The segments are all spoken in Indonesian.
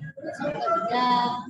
Ya.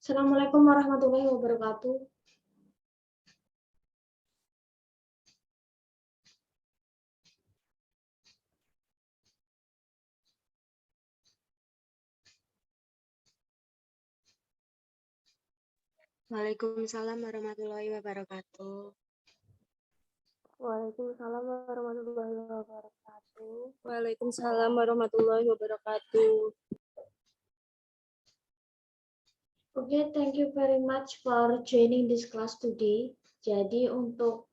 Assalamualaikum warahmatullahi wabarakatuh. Waalaikumsalam warahmatullahi wabarakatuh. Waalaikumsalam warahmatullahi wabarakatuh. Waalaikumsalam warahmatullahi wabarakatuh. Okay, thank you very much for joining this class today. Jadi untuk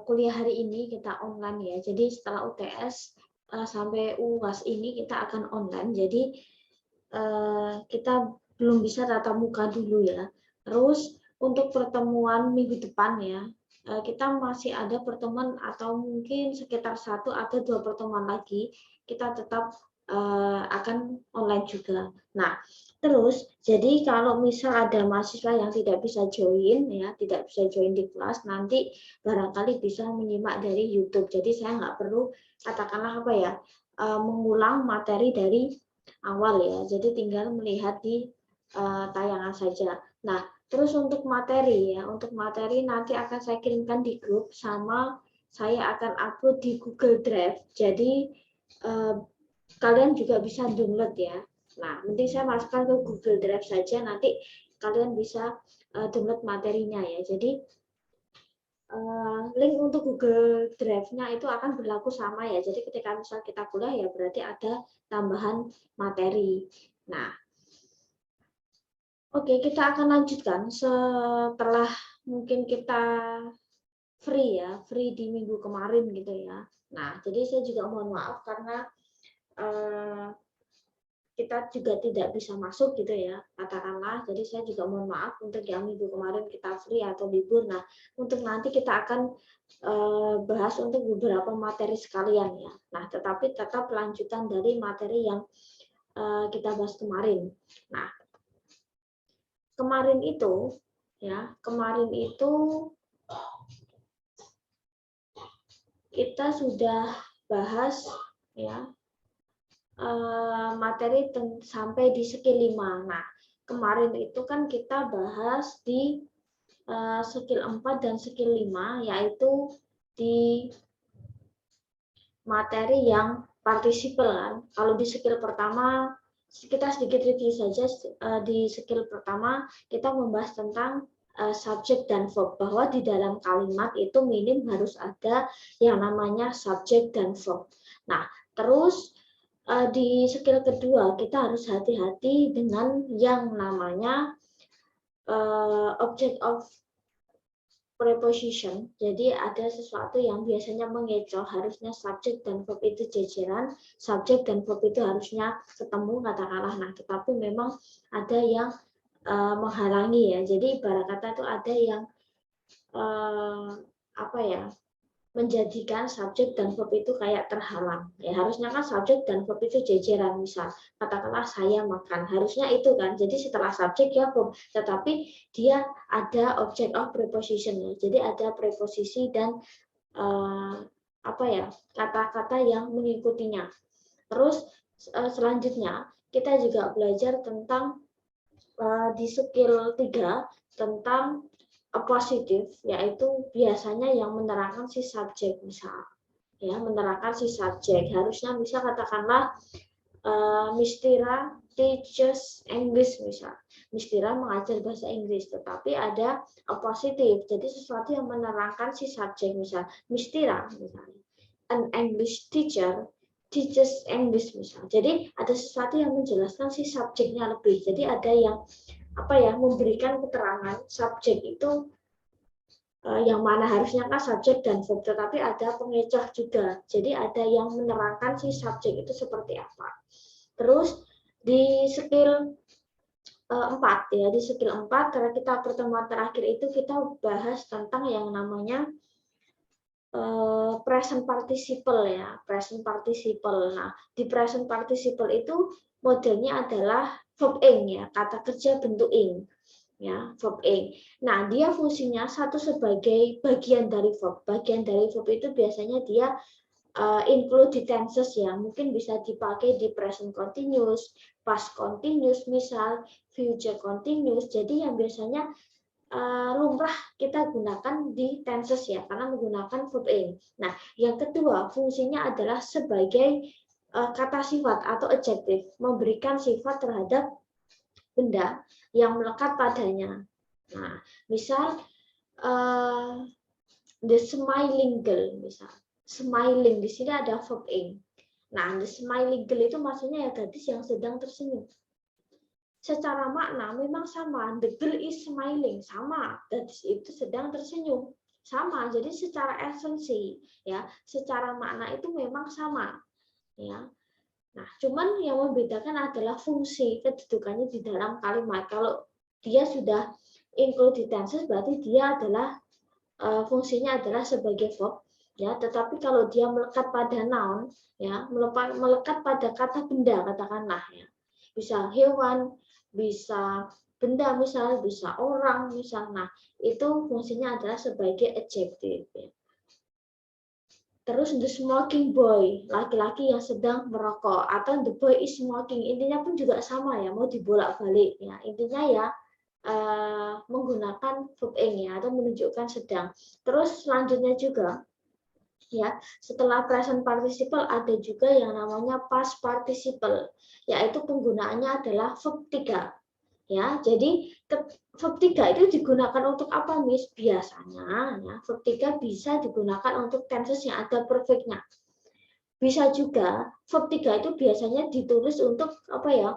kuliah hari ini kita online ya. Jadi setelah UTS sampai UAS ini kita akan online. Jadi kita belum bisa tatap muka dulu ya. Terus untuk pertemuan minggu depan ya, kita masih ada pertemuan atau mungkin sekitar 1 atau 2 pertemuan lagi. Kita tetap akan online juga. Nah, terus jadi kalau misal ada mahasiswa yang tidak bisa join ya, tidak bisa join di kelas, nanti barangkali bisa menyimak dari YouTube. Jadi saya nggak perlu katakanlah apa ya, mengulang materi dari awal ya. Jadi tinggal melihat di tayangan saja. Nah, terus untuk materi ya, untuk materi nanti akan saya kirimkan di grup sama saya akan upload di Google Drive. Jadi kalian juga bisa download ya. Nah, mending saya masukkan ke Google Drive saja, nanti kalian bisa download materinya ya. Jadi link untuk Google Drive-nya itu akan berlaku sama ya. Jadi ketika misal kita kuliah ya berarti ada tambahan materi. Nah, oke, kita akan lanjutkan setelah mungkin kita free ya, free di minggu kemarin gitu ya. Nah, jadi saya juga mohon maaf karena kita juga tidak bisa masuk gitu ya, katakanlah. Jadi saya juga mohon maaf untuk yang minggu kemarin kita free atau libur. Nah, untuk nanti kita akan bahas untuk beberapa materi sekalian ya. Nah, tetapi tetap lanjutan dari materi yang kita bahas kemarin. Nah, kemarin itu kita sudah bahas ya materi sampai di skill 5. Nah, kemarin itu kan kita bahas di skill 4 dan skill 5, yaitu di materi yang participle kan. Kalau di skill pertama, kita sedikit review saja. Di skill pertama, kita membahas tentang subjek dan verb, bahwa di dalam kalimat itu minim harus ada yang namanya subjek dan verb. Nah, terus di skill kedua kita harus hati-hati dengan yang namanya object of preposition. Jadi ada sesuatu yang biasanya mengecoh, harusnya subjek dan verb itu jajaran, subjek dan verb itu harusnya ketemu katakanlah. Nah, tetapi memang ada yang menghalangi ya. Jadi ibarat kata itu ada yang menjadikan subjek dan verb itu kayak terhalang. Ya, harusnya kan subjek dan verb itu jajaran, misal katakanlah saya makan. Harusnya itu kan. Jadi setelah subjek ya verb, tetapi dia ada object of preposition ya. Jadi ada preposisi dan kata-kata yang mengikutinya. Terus selanjutnya kita juga belajar tentang di skill 3 tentang positif, yaitu biasanya yang menerangkan si subjek, misal ya, menerangkan si subjek. Harusnya bisa katakanlah Miss Tira teaches English misal. Miss Tira mengajar bahasa Inggris, tetapi ada a positive. Jadi sesuatu yang menerangkan si subjek misal. Miss Tira misalnya. An English teacher teaches English misal. Jadi ada sesuatu yang menjelaskan si subjeknya lebih. Jadi ada yang memberikan keterangan subjek itu yang mana harusnya kan subjek dan verb, tetapi ada pengecoh juga. Jadi ada yang menerangkan si subjek itu seperti apa. Terus di skill 4 ya, di skill 4 karena kita pertemuan terakhir itu kita bahas tentang yang namanya present participle ya, present participle. Nah, di present participle itu modelnya adalah verb ing ya, kata kerja bentuk ing. Ya, verb ing. Nah, dia fungsinya satu sebagai bagian dari verb. Bagian dari verb itu biasanya dia include di tenses ya, mungkin bisa dipakai di present continuous, past continuous, misal future continuous. Jadi yang biasanya lumrah kita gunakan di tenses ya, karena menggunakan verb ing. Nah, yang kedua fungsinya adalah sebagai kata sifat atau adjective, memberikan sifat terhadap benda yang melekat padanya. Nah, misal the smiling girl, misal. Smiling di sini ada verb ing. Nah, the smiling girl itu maksudnya ya gadis yang sedang tersenyum. Secara makna memang sama, the girl is smiling, sama, gadis itu sedang tersenyum, sama. Jadi secara esensi ya, secara makna itu memang sama ya. Nah, cuman yang membedakan adalah fungsi kedudukannya di dalam kalimat. Kalau dia sudah include di tenses berarti dia adalah fungsinya adalah sebagai verb ya, tetapi kalau dia melekat pada noun ya, melekat pada kata benda katakanlah ya. Bisa hewan, bisa benda misal, bisa orang misal. Nah, itu fungsinya adalah sebagai adjective ya. Terus the smoking boy, laki-laki yang sedang merokok, atau the boy is smoking, intinya pun juga sama ya, mau dibolak-balik ya. Intinya ya menggunakan verb ing ya, atau menunjukkan sedang. Terus selanjutnya juga ya, setelah present participle ada juga yang namanya past participle, yaitu penggunaannya adalah verb 3. Ya, jadi verb 3 itu digunakan untuk apa, Miss? Biasanya ya, verb 3 bisa digunakan untuk tenses yang ada perfect-nya. Bisa juga verb 3 itu biasanya ditulis untuk apa ya?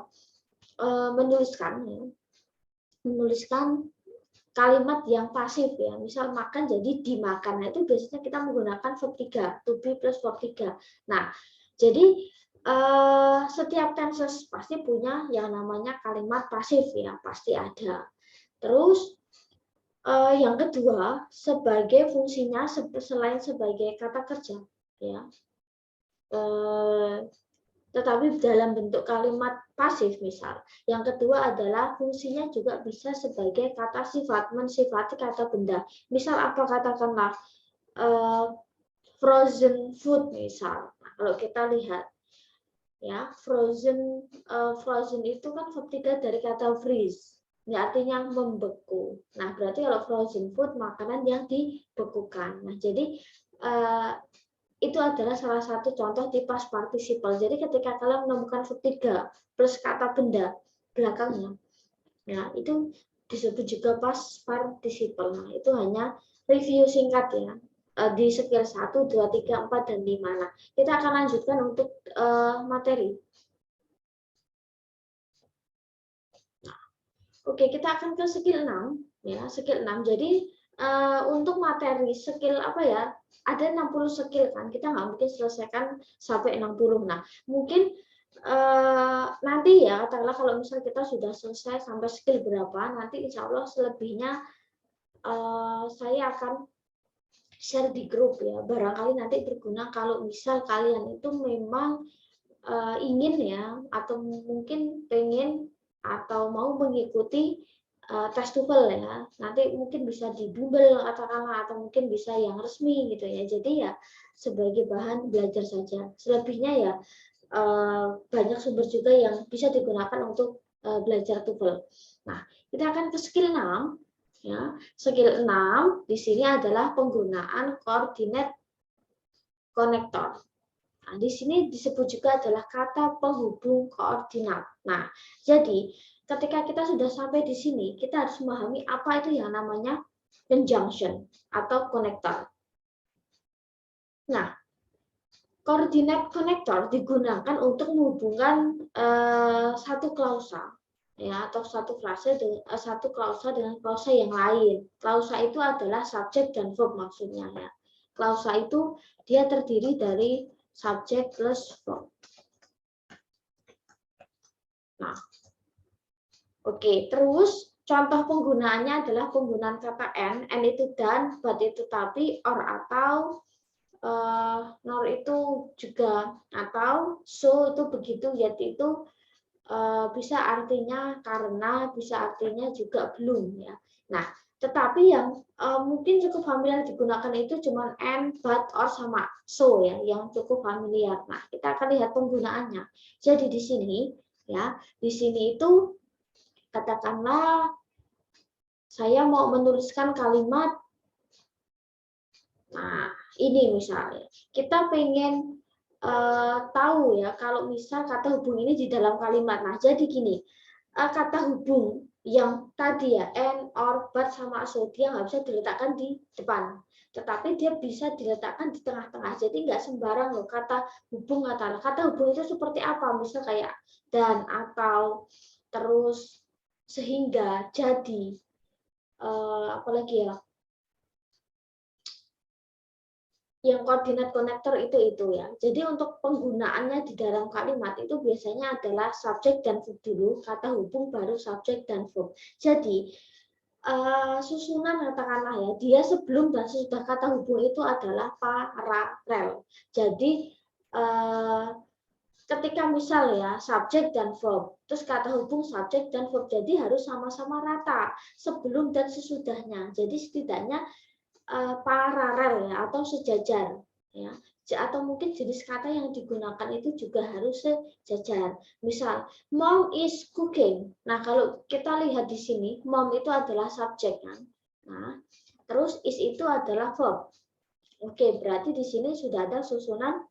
Menuliskan kalimat yang pasif ya. Misal makan jadi dimakan. Nah, itu biasanya kita menggunakan verb 3, to be plus verb 3. Nah, jadi setiap tenses pasti punya yang namanya kalimat pasif ya, pasti ada. Terus yang kedua, sebagai fungsinya selain sebagai kata kerja ya, tetapi dalam bentuk kalimat pasif misal. Yang kedua adalah fungsinya juga bisa sebagai kata sifat, mensifati kata benda. Misal apa, katakanlah frozen food misal. Nah, kalau kita lihat ya, frozen itu kan verb 3 dari kata freeze. Ini artinya membeku. Nah, berarti kalau frozen food makanan yang dibekukan. Nah, jadi itu adalah salah satu contoh di past participle. Jadi ketika kalian menemukan verb 3 plus kata benda belakangnya, ya itu disebut juga past participle. Nah, itu hanya review singkat ya, di skill 1, 2, 3, 4, dan 5. Nah, kita akan lanjutkan untuk materi. Nah, oke, kita akan ke skill 6 ya, skill 6. Jadi untuk materi skill apa ya, ada 60 skill kan, kita nggak mungkin selesaikan sampai 60. Nah, mungkin nanti ya, katakanlah kalau misalnya kita sudah selesai sampai skill berapa, nanti insya Allah selebihnya saya akan share di grup ya, barangkali nanti berguna kalau misal kalian itu memang ingin ya, atau mungkin pengen atau mau mengikuti tes TOEFL ya, nanti mungkin bisa di bimbel katakanlah, atau mungkin bisa yang resmi gitu ya. Jadi ya sebagai bahan belajar saja. Selebihnya ya banyak sumber juga yang bisa digunakan untuk belajar TOEFL. Nah, kita akan ke skill 6 ya. Skill 6 di sini adalah penggunaan coordinate connector Nah, di sini disebut juga adalah kata penghubung koordinat. Nah, jadi ketika kita sudah sampai di sini, kita harus memahami apa itu yang namanya conjunction atau konektor. Nah, coordinate connector digunakan untuk menghubungkan satu klausa ya atau satu klausa dengan klausa yang lain. Klausa itu adalah subjek dan verb maksudnya ya. Klausa itu dia terdiri dari subjek plus verb. Nah, oke, terus contoh penggunaannya adalah penggunaan kata n itu dan, but itu tapi, or atau, nor itu juga, atau so itu begitu, yet itu bisa artinya karena, bisa artinya juga belum ya. Nah, tetapi yang mungkin cukup familiar digunakan itu cuma and, but, or sama so ya, yang cukup familiar. Nah, kita akan lihat penggunaannya. Jadi di sini ya, di sini itu katakanlah saya mau menuliskan kalimat. Nah, ini misalnya kita pengen tahu ya kalau misal kata hubung ini di dalam kalimat. Nah, jadi gini, kata hubung yang tadi ya and, or, but sama so dia nggak bisa diletakkan di depan, tetapi dia bisa diletakkan di tengah-tengah. Jadi nggak sembarang loh kata hubung kata hubung itu seperti apa, misal kayak dan, atau, terus, sehingga, jadi, apalagi ya, yang koordinat konektor itu ya. Jadi untuk penggunaannya di dalam kalimat itu biasanya adalah subjek dan verb dulu, kata hubung baru subjek dan verb. Jadi susunan katakanlah ya, dia sebelum dan sesudah kata hubung itu adalah paralel. Jadi ketika misal ya subjek dan verb, terus kata hubung subjek dan verb, jadi harus sama-sama rata sebelum dan sesudahnya. Jadi setidaknya paralel ya atau sejajar ya, atau mungkin jenis kata yang digunakan itu juga harus sejajar. Misal mom is cooking. Nah, kalau kita lihat di sini mom itu adalah subjek kan. Nah, terus is itu adalah verb. Oke, berarti di sini sudah ada susunan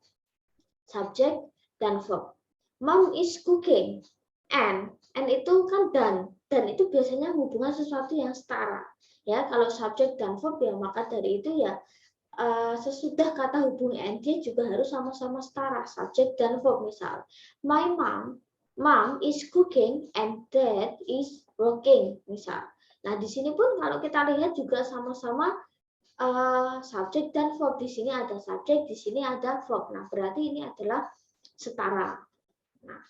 subjek dan verb. Mom is cooking and itu kan dan itu biasanya hubungan sesuatu yang setara ya. Kalau subjek dan verb ya maka dari itu ya sesudah kata hubung and dia juga harus sama-sama setara subjek dan verb. Misal my mom is cooking and dad is working misal. Nah, di sini pun kalau kita lihat juga sama-sama subjek dan verb. Di sini ada subjek, di sini ada verb. Nah, berarti ini adalah setara. Nah,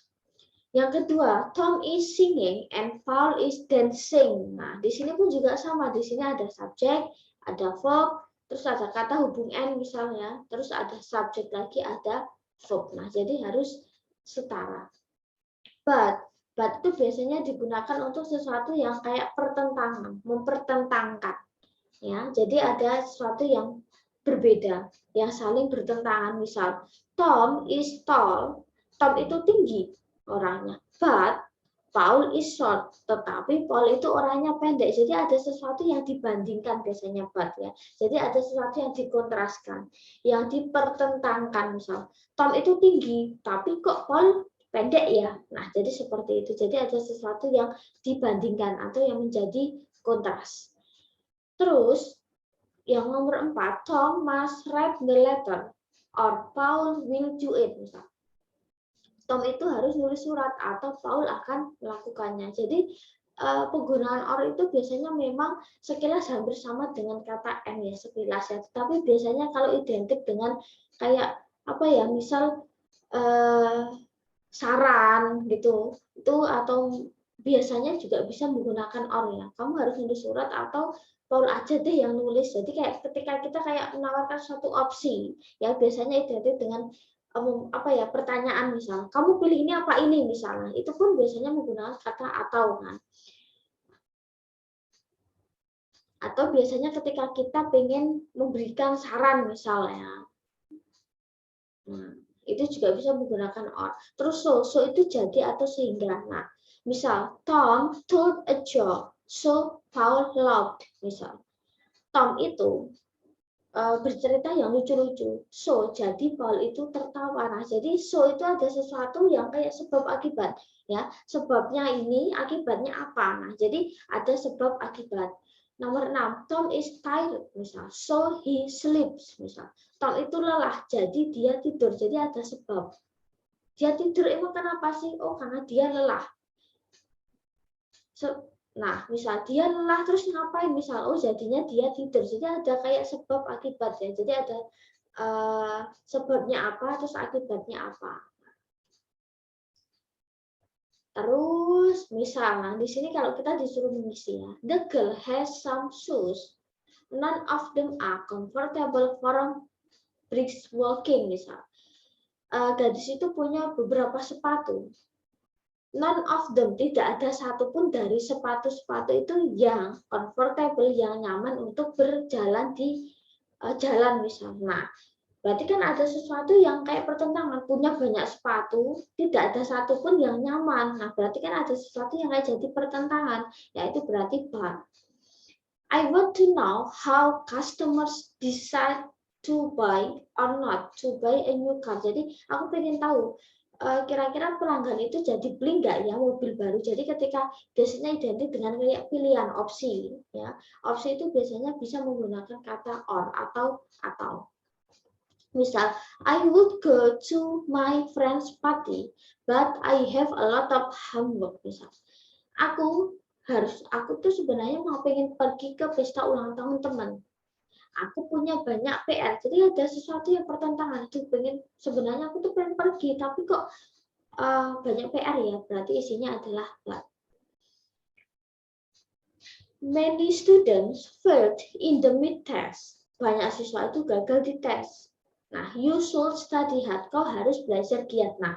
yang kedua, Tom is singing and Paul is dancing. Nah, di sini pun juga sama. Di sini ada subjek, ada verb, terus ada kata hubung and misalnya, terus ada subjek lagi, ada verb. Nah, jadi harus setara. But itu biasanya digunakan untuk sesuatu yang kayak pertentangan, mempertentangkan. Ya, jadi ada sesuatu yang berbeda, yang saling bertentangan. Misal, Tom is tall. Tom itu tinggi orangnya, but Paul is short, tetapi Paul itu orangnya pendek. Jadi ada sesuatu yang dibandingkan biasanya but ya. Jadi ada sesuatu yang dikontraskan, yang dipertentangkan. Misal Tom itu tinggi, tapi kok Paul pendek ya. Nah, jadi seperti itu. Jadi ada sesuatu yang dibandingkan atau yang menjadi kontras. Terus yang nomor 4, Tom must write the letter or Paul will do it. Misal Tom itu harus nulis surat atau Paul akan melakukannya. Jadi penggunaan or itu biasanya memang sekilas hampir sama dengan kata and ya, sekilas ya. Tapi biasanya kalau identik dengan kayak apa ya, misal saran gitu, itu atau biasanya juga bisa menggunakan or ya. Kamu harus nulis surat atau Paul aja deh yang nulis. Jadi kayak ketika kita kayak menawarkan suatu opsi ya, biasanya identik dengan apa ya, pertanyaan. Misal kamu pilih ini apa ini misalnya, itu pun biasanya menggunakan kata atau kan. Atau biasanya ketika kita pengen memberikan saran misalnya, nah, itu juga bisa menggunakan or. Terus so itu jadi atau sehingga. Nah, misal Tom told a joke, so Paul laughed. Misal Tom itu bercerita yang lucu-lucu. So, jadi Paul itu tertawa. Nah, jadi so itu ada sesuatu yang kayak sebab akibat, ya. Sebabnya ini, akibatnya apa? Nah, jadi ada sebab akibat. Nomor 6, Tom is tired, misal. So he sleeps, misal. Tom itu lelah, jadi dia tidur. Jadi ada sebab. Dia tidur emang kenapa sih? Oh, karena dia lelah. Nah, misal dia lelah terus ngapain? Misal, oh jadinya dia tidur. Jadi ada kayak sebab akibat ya. Jadi ada sebabnya apa, terus akibatnya apa. Terus, misalnya di sini kalau kita disuruh mengisi ya, the girl has some shoes. None of them are comfortable for brisk walking, misal. Gadis itu punya beberapa sepatu. None of them, tidak ada satupun dari sepatu-sepatu itu yang comfortable, yang nyaman untuk berjalan di jalan misalnya. Nah, berarti kan ada sesuatu yang kayak pertentangan, punya banyak sepatu, tidak ada satupun yang nyaman. Nah, berarti kan ada sesuatu yang kayak jadi pertentangan, yaitu berarti but. I want to know how customers decide to buy or not to buy a new car. Jadi aku pengen tahu kira-kira pelanggan itu jadi beli nggak ya mobil baru. Jadi ketika biasanya identik dengan kayak pilihan opsi, ya opsi itu biasanya bisa menggunakan kata or atau. Misal, I would go to my friend's party, but I have a lot of homework. Misal, aku tuh sebenarnya mau pengen pergi ke pesta ulang tahun teman. Aku punya banyak PR, jadi ada sesuatu yang pertentangan. Sebenarnya aku tuh pengen pergi, tapi kok banyak PR ya, berarti isinya adalah but. Many students failed in the mid-test. Banyak siswa itu gagal di tes. Nah, you should study hard. Kau harus belajar giat. Nah,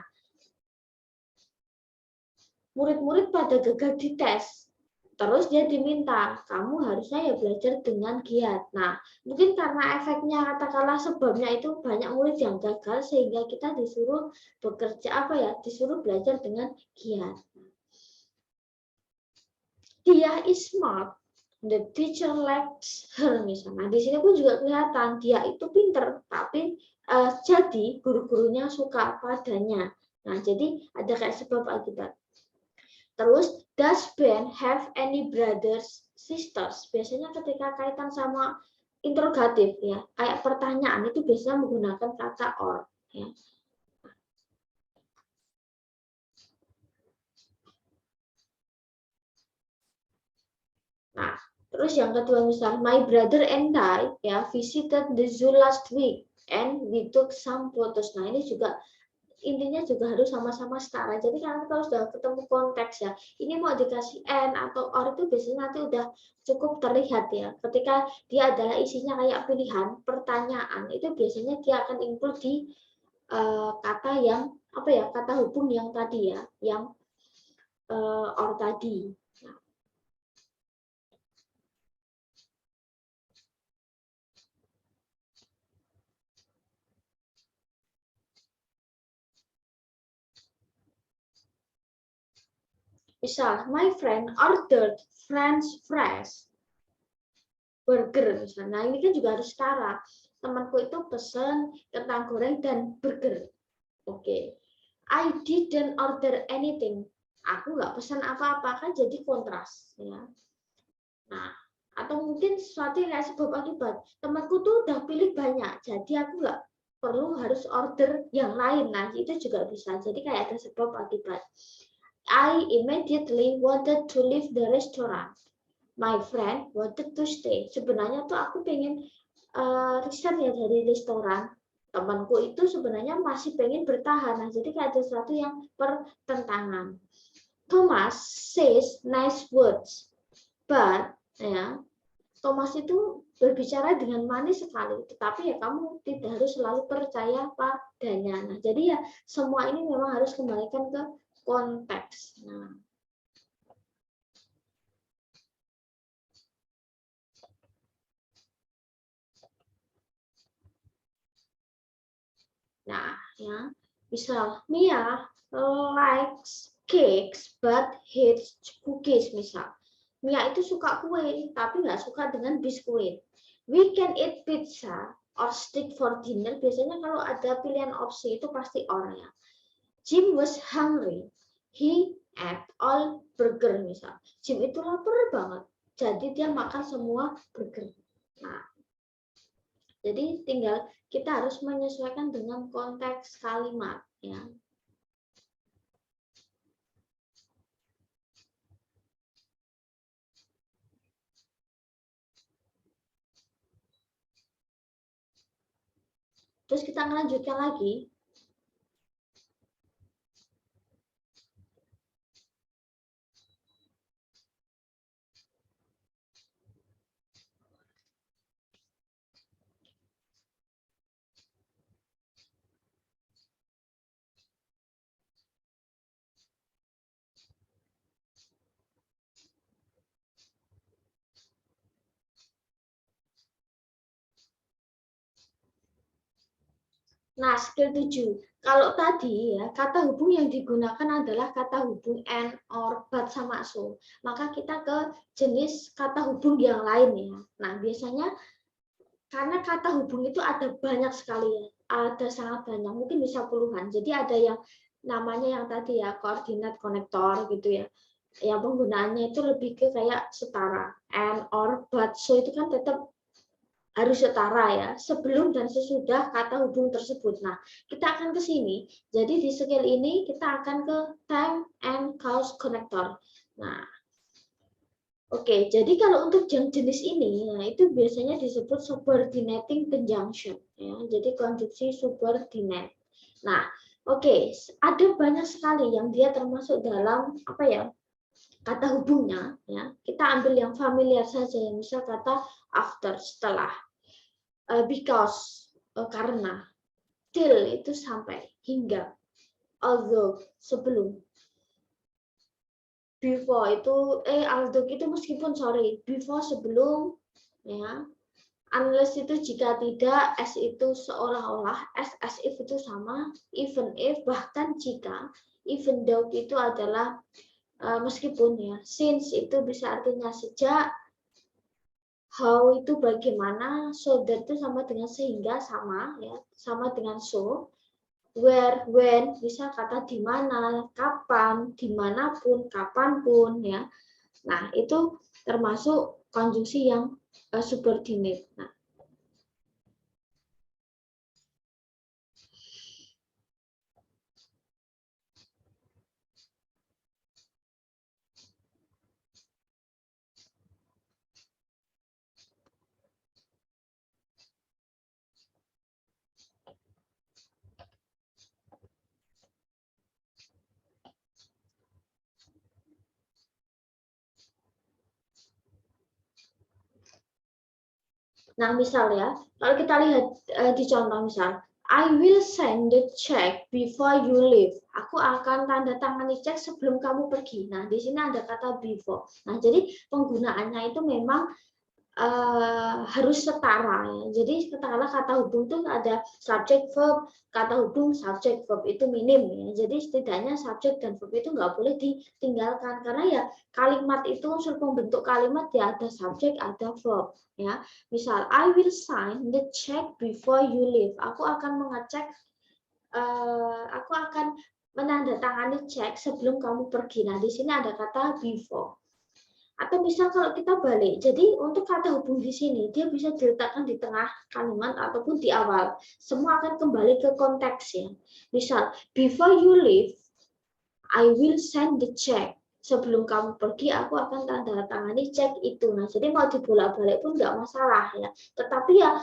murid-murid pada gagal di tes. Terus dia diminta, kamu harusnya ya belajar dengan giat. Nah, mungkin karena efeknya katakanlah sebabnya itu banyak murid yang gagal sehingga kita disuruh bekerja disuruh belajar dengan giat. Dia is smart, the teacher likes her misalnya. Di sini pun juga kelihatan dia itu pinter, tapi jadi guru-gurunya suka padanya. Nah, jadi ada kayak sebab akibat. Terus, does Ben have any brothers, sisters? Biasanya ketika kaitan sama interrogatif ya, kayak pertanyaan itu biasanya menggunakan kata or. Ya. Nah, terus yang kedua misal, my brother and I ya visited the zoo last week and we took some photos. Nah, ini juga intinya juga harus sama-sama setara. Jadi kalau sudah ketemu konteks ya, ini mau dikasih and atau or itu biasanya nanti udah cukup terlihat ya. Ketika dia adalah isinya kayak pilihan, pertanyaan, itu biasanya dia akan include di kata yang kata hubung yang tadi ya, yang or tadi. Nah. Misal, my friend ordered French fries, burger misalnya. Nah, ini kan juga harus setara. Temanku itu pesen kentang goreng dan burger. Oke. I didn't order anything. Aku nggak pesan apa-apa, kan jadi kontras. Ya. Nah, atau mungkin sesuatu yang kayak sebab akibat. Temanku tuh udah pilih banyak, jadi aku nggak perlu harus order yang lain. Nah, itu juga bisa. Jadi kayak ada sebab akibat. I immediately wanted to leave the restaurant. My friend wanted to stay. Sebenarnya tuh aku pengen resign ya dari restoran. Temanku itu sebenarnya masih pengen bertahan. Nah, jadi kayak ada sesuatu yang pertentangan. Thomas says nice words, but ya Thomas itu berbicara dengan manis sekali. Tetapi ya kamu tidak harus selalu percaya padanya. Nah, jadi ya semua ini memang harus kembalikan ke konteks. Nah, ya, misal Mia likes cakes but hates cookies misal. Mia itu suka kue tapi nggak suka dengan biskuit. We can eat pizza or steak for dinner. Biasanya kalau ada pilihan opsi itu pasti or ya. Jim was hungry. He ate all burger misal. Jim itu lapar banget. Jadi dia makan semua burger. Nah, jadi tinggal kita harus menyesuaikan dengan konteks kalimat ya. Terus kita melanjutkan lagi. Nah, skill 7. Kalau tadi ya, kata hubung yang digunakan adalah kata hubung and, or, but, sama so. Maka kita ke jenis kata hubung yang lain ya. Nah, biasanya karena kata hubung itu ada banyak sekali ya. Ada sangat banyak, mungkin bisa puluhan. Jadi ada yang namanya yang tadi ya, koordinat konektor gitu ya. Yang penggunaannya itu lebih ke kayak setara. And, or, but, so itu kan tetap harus setara ya, sebelum dan sesudah kata hubung tersebut. Nah, kita akan ke sini. Jadi di skill ini kita akan ke time and cause connector. Nah, oke, jadi kalau untuk yang jenis ini, nah itu biasanya disebut subordinating conjunction ya. Jadi konjungsi subordinate. Nah, oke, ada banyak sekali yang dia termasuk dalam apa ya? Kata hubungnya ya. Kita ambil yang familiar saja yang misal kata after, setelah, because, karena, till itu sampai, hingga, although sebelum, before itu although itu meskipun before sebelum ya, unless itu jika tidak, as itu seolah-olah, as if itu sama, even if bahkan jika, even though itu adalah meskipun ya, since itu bisa artinya sejak, how itu bagaimana, so that itu sama dengan sehingga, sama ya, sama dengan so, where, when bisa kata di mana, kapan, dimanapun, kapanpun ya. Nah itu termasuk konjungsi yang subordinate. Nah, nah misal ya, kalau kita lihat di contoh misal, I will send the check before you leave. Aku akan tanda tangani cek sebelum kamu pergi. Nah, di sini ada kata before. Nah, jadi penggunaannya itu memang harus setara ya. Jadi katakanlah kata hubung itu ada subject verb, kata hubung subject verb itu minim ya. Jadi setidaknya subject dan verb itu nggak boleh ditinggalkan karena ya kalimat itu unsur pembentuk kalimat ya ada subject ada verb ya. Misal I will sign the check before you leave. Aku akan mengecek aku akan menandatangani cek sebelum kamu pergi. Nah, di sini ada kata before. Atau misal kalau kita balik, jadi untuk kata hubung di sini, dia bisa diletakkan di tengah kalimat ataupun di awal. Semua akan kembali ke konteksnya. Misal, before you leave, I will send the check. Sebelum kamu pergi, aku akan tanda tangani cek itu. Nah, jadi mau dibolak-balik pun nggak masalah ya. Tetapi ya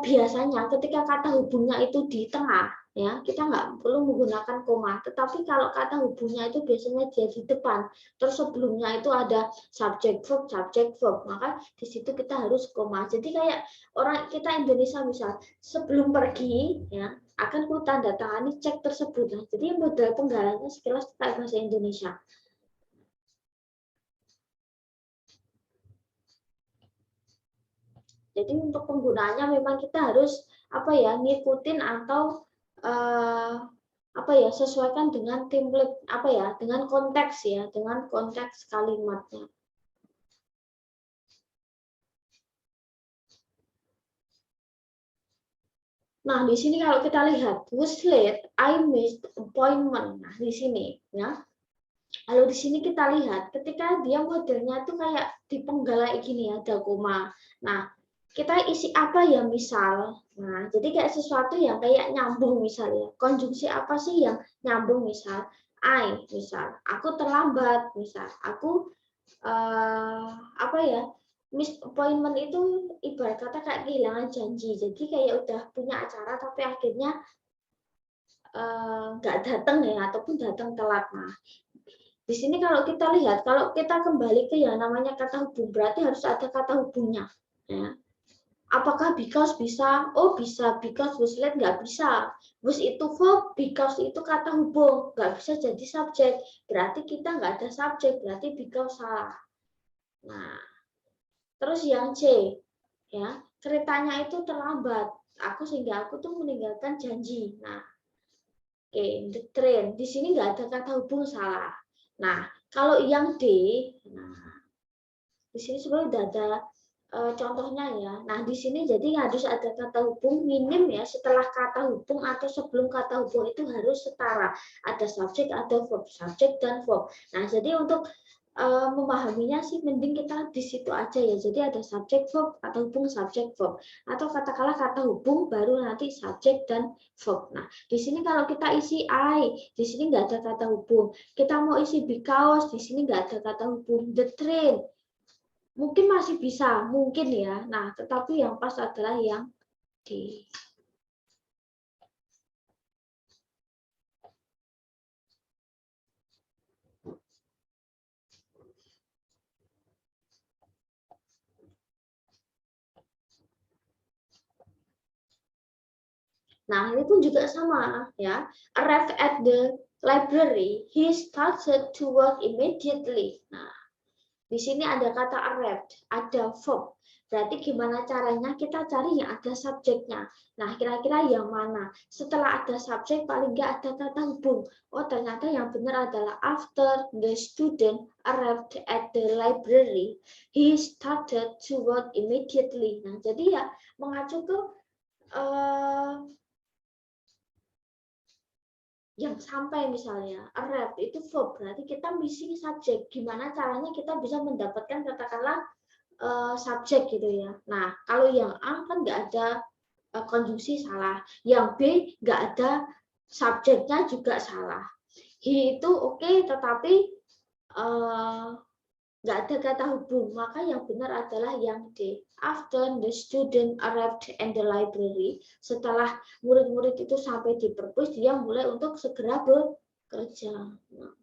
biasanya ketika kata hubungnya itu di tengah, ya kita nggak perlu menggunakan koma. Tetapi kalau kata hubungnya itu biasanya dia di depan, terus sebelumnya itu ada subject verb, maka di situ kita harus koma. Jadi kayak orang kita Indonesia misal sebelum pergi, ya akan ku tanda tangani cek tersebut. Nah, jadi modal penggalannya sekilas kayak bahasa Indonesia. Jadi untuk penggunaannya memang kita harus apa ya ngikutin atau apa ya sesuaikan dengan template apa ya dengan konteks ya dengan konteks kalimatnya. Nah, di sini kalau kita lihat was late, I missed appointment. Nah, di sini ya. Lalu di sini kita lihat ketika dia modelnya tuh kayak dipenggal kayak gini ya, ada koma. Nah, kita isi apa ya misal. Nah, jadi kayak sesuatu yang kayak nyambung misalnya. Konjungsi apa sih yang nyambung misal? I misal, aku terlambat misal, aku apa ya? Miss appointment itu ibarat kata kayak kehilangan janji. Jadi kayak udah punya acara tapi akhirnya nggak datang ya ataupun datang telat. Nah, di sini kalau kita lihat, kalau kita kembali ke yang namanya kata hubung, berarti harus ada kata hubungnya. Ya. Apakah because bisa? Oh bisa, because was late nggak bisa. Was itu verb, because itu kata hubung, nggak bisa jadi subjek. Berarti kita nggak ada subjek, berarti because salah. Nah, terus yang C, ya ceritanya itu terlambat. Sehingga aku tuh meninggalkan janji. Nah, oke, the train. Di sini nggak ada kata hubung salah. Nah, kalau yang D, nah di sini sebenarnya udah ada contohnya ya. Nah, di sini jadi harus ada kata hubung minim ya. Setelah kata hubung atau sebelum kata hubung itu harus setara. Ada subjek, ada verb, subjek dan verb. Nah, jadi untuk memahaminya sih mending kita di situ aja ya. Jadi ada subjek verb atau hubung subjek verb atau katakanlah kata hubung baru nanti subjek dan verb. Nah, di sini kalau kita isi I, di sini nggak ada kata hubung. Kita mau isi because, di sini nggak ada kata hubung. The train mungkin masih bisa, mungkin ya. Nah, tetapi yang pas adalah yang D. Nah, ini pun juga sama ya. Arrived at the library, he started to work immediately. Nah, di sini ada kata arrived, ada verb. Berarti gimana caranya? Kita cari yang ada subjeknya. Nah, kira-kira yang mana? Setelah ada subjek, paling nggak ada kata hubung. Oh, ternyata yang benar adalah after the student arrived at the library, he started to work immediately. Nah, jadi ya mengacu ke yang sampai misalnya arrived itu verb, berarti kita missing subjek. Gimana caranya kita bisa mendapatkan katakanlah subjek gitu ya. Nah, kalau yang A kan nggak ada konjungsi salah, yang B nggak ada subjeknya juga salah. He itu oke, tetapi nggak ada kata hubung, maka yang benar adalah yang D. After the student arrived in the library, setelah murid-murid itu sampai di perpus, dia mulai untuk segera bekerja. Nah.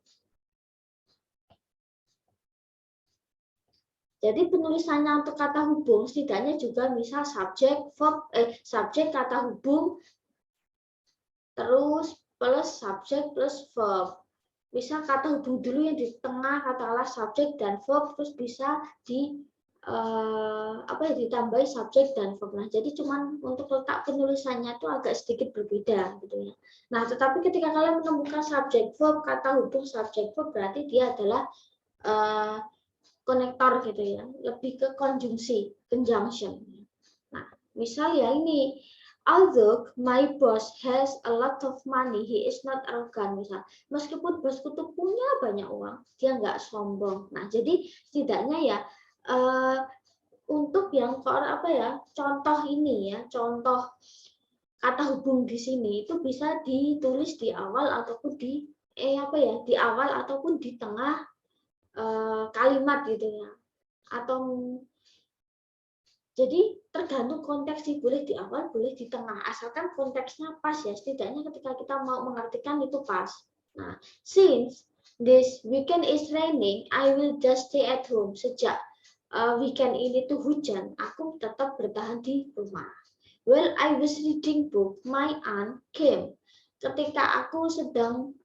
Jadi penulisannya untuk kata hubung setidaknya juga misal subjek, verb, subjek kata hubung, terus plus subjek plus verb. Misal kata hubung dulu yang di tengah katakanlah subjek dan verb, terus bisa di ditambahi subjek dan verb. Nah, jadi cuman untuk letak penulisannya itu agak sedikit berbeda gitu ya. Nah, tetapi ketika kalian menemukan subjek verb, kata hubung subjek verb, berarti dia adalah konektor gitu ya, lebih ke konjungsi, conjunction. Nah, misal ya ini, although my boss has a lot of money, he is not arrogant. Misal, meskipun bosku tuh punya banyak uang, dia nggak sombong. Nah, jadi setidaknya ya untuk yang contoh ini ya, contoh kata hubung di sini itu bisa ditulis di awal ataupun di di awal ataupun di tengah kalimat gitu ya. Atau jadi tergantung konteks sih, boleh di awal, boleh di tengah, asalkan konteksnya pas ya. Setidaknya ketika kita mau mengartikan itu pas. Nah, since this weekend is raining, I will just stay at home. Sejak weekend ini tuh hujan, aku tetap bertahan di rumah. While I was reading book, my aunt came. Ketika aku sedang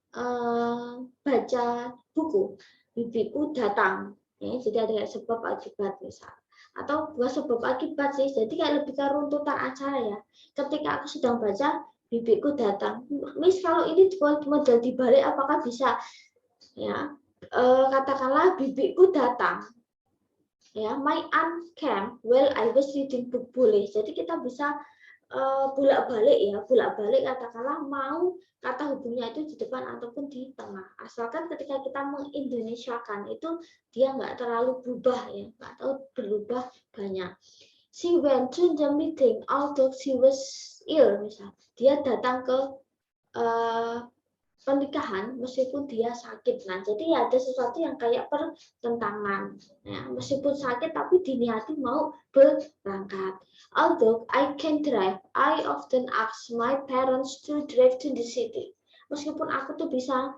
baca buku, bibiku datang. Ya, jadi ada sebab akibat misal. Atau bukan sebab akibat sih, jadi kayak lebih ke runtutan acara ya. Ketika aku sedang baca, bibiku datang. Miss, kalau ini model dibalik apakah bisa? Ya, katakanlah bibiku datang. Ya, my aunt came while I was reading book, boleh. Jadi kita bisa bolak-balik ya, bolak-balik katakanlah mau kata hubungnya itu di depan ataupun di tengah. Asalkan ketika kita mengindonesiakan itu dia nggak terlalu berubah ya, nggak tahu berubah banyak. She went to the meeting although she was ill, misal. Dia datang ke pernikahan meskipun dia sakit. Nah, jadi ada sesuatu yang kayak pertentangan. Ya, meskipun sakit tapi diniati mau berangkat. Although I can drive, I often ask my parents to drive to the city. Meskipun aku tuh bisa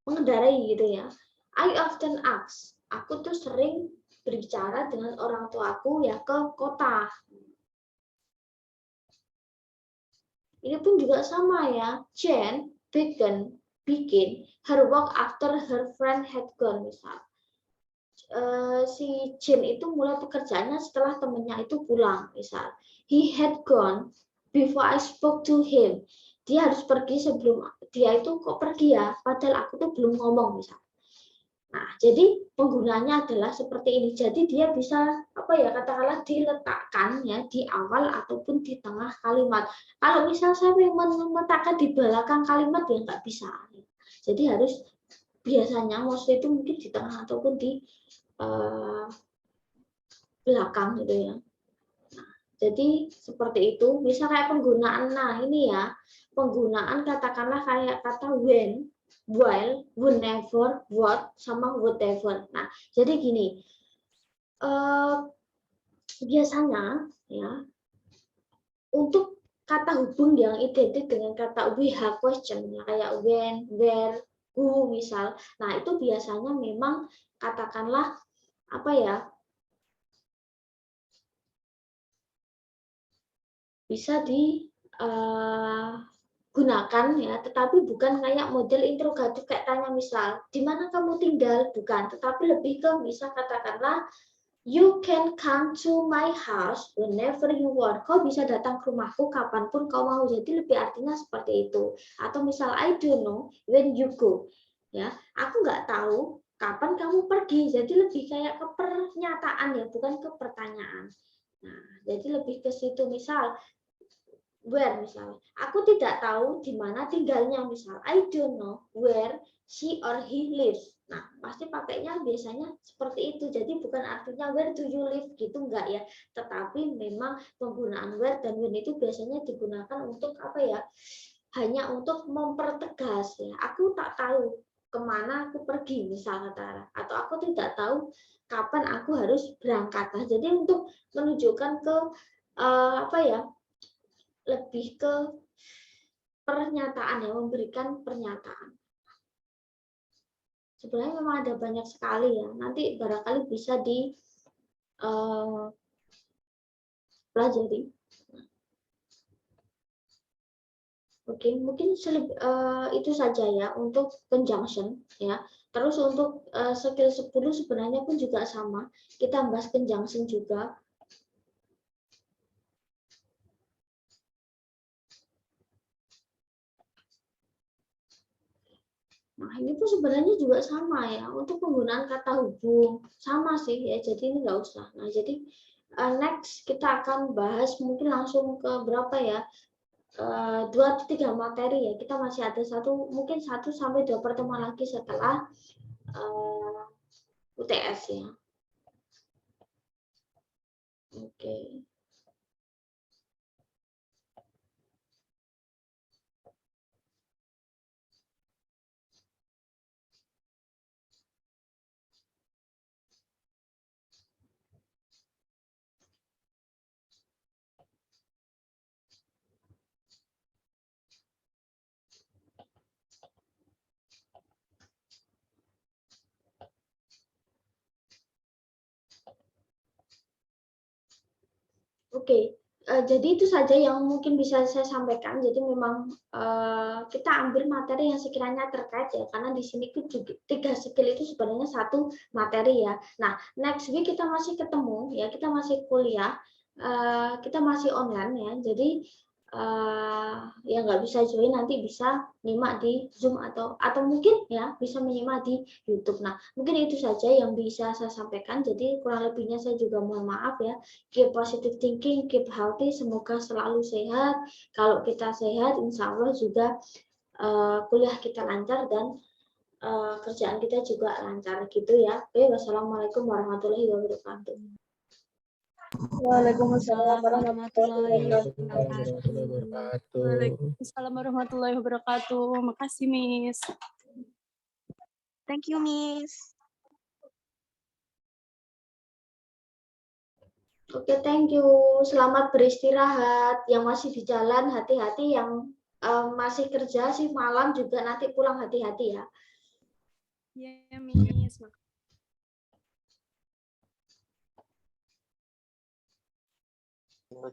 mengendarai gitu ya. I often ask. Aku tuh sering berbicara dengan orang tuaku ya ke kota. Ini pun juga sama ya. Jen bikin her work after her friend had gone, misal. Si Jen itu mulai pekerjaannya setelah temennya itu pulang, misal. He had gone before I spoke to him. Dia harus pergi sebelum dia itu kok pergi ya, padahal aku tuh belum ngomong, misal. Nah, jadi penggunanya adalah seperti ini. Jadi dia bisa apa ya, katakanlah diletakkan ya di awal ataupun di tengah kalimat. Kalau misal saya meletakkan di belakang kalimat ya nggak bisa. Jadi harus biasanya maksud itu mungkin di tengah ataupun di belakang gitu ya. Nah, jadi seperti itu. Bisa kayak penggunaan, nah ini ya, penggunaan katakanlah kayak kata when, while, whenever, what, sama whatever. Nah, jadi gini, biasanya ya untuk kata hubung yang identik dengan kata we have question, ya, kayak when, where, who misal. Nah, itu biasanya memang katakanlah apa ya, bisa gunakan ya, tetapi bukan kayak model interrogatif kayak tanya misal, di mana kamu tinggal, bukan, tetapi lebih ke misal katakanlah you can come to my house whenever you want. Kau bisa datang ke rumahku kapanpun kau mau. Jadi lebih artinya seperti itu. Atau misal I don't know when you go. Ya, aku nggak tahu kapan kamu pergi. Jadi lebih kayak ke pernyataan ya, bukan ke pertanyaan. Nah, jadi lebih ke situ. Misal where misalnya, aku tidak tahu di mana tinggalnya, misal I don't know where she or he lives. Nah, pasti pakainya biasanya seperti itu. Jadi bukan artinya where do you live gitu, enggak ya. Tetapi memang penggunaan where dan when itu biasanya digunakan untuk apa ya? Hanya untuk mempertegas ya. Aku tak tahu kemana aku pergi misal kata, atau aku tidak tahu kapan aku harus berangkat. Nah, jadi untuk menunjukkan ke apa ya? Lebih ke pernyataan ya, memberikan pernyataan. Sebenarnya memang ada banyak sekali ya. Nanti barangkali bisa pelajari. Oke, mungkin itu saja ya untuk conjunction ya. Terus untuk skill 10 sebenarnya pun juga sama. Kita bahas conjunction juga. Nah, ini pun sebenarnya juga sama ya, untuk penggunaan kata hubung. Sama sih ya, jadi ini nggak usah. Nah, jadi next kita akan bahas mungkin langsung ke berapa ya, 2-3 materi ya. Kita masih ada mungkin 1-2 pertemuan lagi setelah UTS ya. Oke. Oke, jadi itu saja yang mungkin bisa saya sampaikan. Jadi memang kita ambil materi yang sekiranya terkait ya, karena di sini juga 3 skill itu sebenarnya satu materi ya. Nah, next week kita masih ketemu ya, kita masih kuliah, kita masih online ya. Jadi yang nggak bisa join nanti bisa nyimak di Zoom atau mungkin ya bisa menyimak di YouTube. Nah, mungkin itu saja yang bisa saya sampaikan. Jadi kurang lebihnya saya juga mohon maaf ya. Keep positive thinking, keep healthy. Semoga selalu sehat. Kalau kita sehat, insya Allah juga kuliah kita lancar dan kerjaan kita juga lancar gitu ya. Oke, wassalamualaikum warahmatullahi wabarakatuh. Waalaikumsalam warahmatullahi Warahmatullahi wabarakatuh. wabarakatuh. Waalaikumsalam warahmatullahi wabarakatuh. Makasih, Miss. Thank you, Miss. Oke, thank you. Selamat beristirahat. Yang masih di jalan, hati-hati. Yang masih kerja sih malam juga nanti pulang hati-hati ya. Ya, Miss. Ini